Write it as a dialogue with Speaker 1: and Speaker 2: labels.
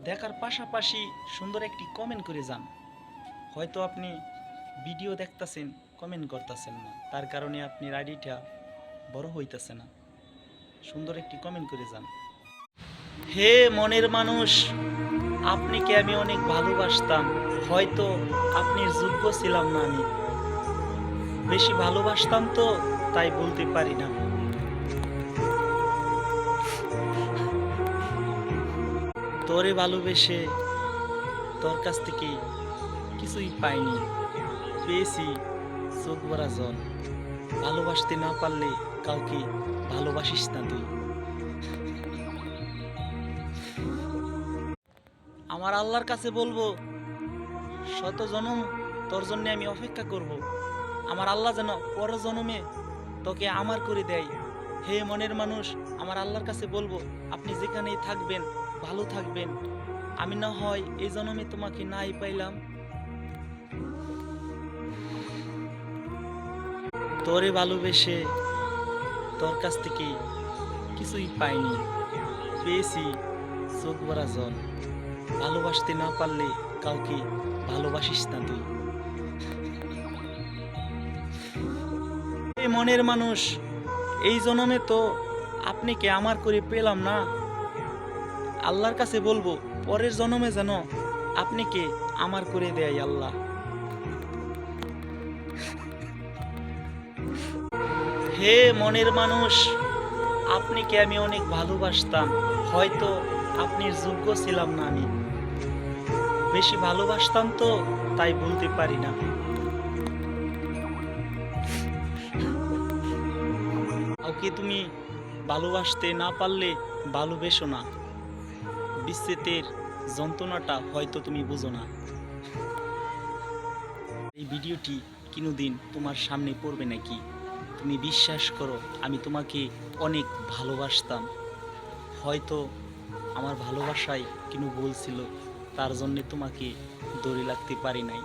Speaker 1: দেখার পাশাপাশি সুন্দর একটি কমেন্ট করে যান। হয়তো আপনি ভিডিও দেখতেছেন, কমেন্ট করতেছেন না, তার কারণে আপনার আইডিটা বড় হইতেছে না। সুন্দর একটি কমেন্ট করে যান। হে মনের মানুষ, আপনাকে আমি অনেক ভালোবাসতাম, হয়তো আপনার যোগ্য ছিলাম না, আমি বেশি ভালোবাসতাম তো তাই বলতে পারি না। তোরে ভালোবেসে তোর কাছ থেকে কিছুই পাইনি, পেয়েছি চোখ ভরা জল। ভালোবাসতে না পারলে কাউকে ভালোবাসিস না তুই। আমার আল্লাহর কাছে বলবো, শত জনম তোর জন্য আমি অপেক্ষা করব। আমার আল্লাহ যেন পর জনমে তোকে আমার করে দেয়। হে মনের মানুষ, আমার আল্লাহর কাছে বলবো, আপনি যেখানেই থাকবেন ভালো থাকবেন। আমি না হয় এই জনমে তোমাকে নাই পাইলাম, তোরে ভালোবেসে তোর কাছ থেকে কিছুই পাইনি, পেয়েছি চোখ ভরা জল। ভালোবাসতে না পারলে কাউকে ভালোবাসিস না তুই। এই মনের মানুষ, এই জন্মে তো আপনাকে আমার করে পেলাম না। আল্লাহর কাছে বলবো, পরের জন্মে যেন আপনাকে আমার করে দেয় আল্লাহ। হে মনের মানুষ, আপনাকে আমি অনেক ভালোবাসতাম, হয়তো আপনার যোগ্য ছিলাম না, আমি বেশি ভালোবাসতাম তো তাই বলতে পারি না। কাউকে তুমি ভালোবাসতে না পারলে ভালোবেসো না। বিচ্ছেদের যন্ত্রণাটা হয়তো তুমি বুঝো না। এই ভিডিওটি কোনোদিন তোমার সামনে পড়বে নাকি? তুমি বিশ্বাস করো, আমি তোমাকে অনেক ভালোবাসতাম, হয়তো আমার ভালোবাসায় কিনু বলছিল, তার জন্যে তোমাকে দড়ি লাগতে পারি নাই।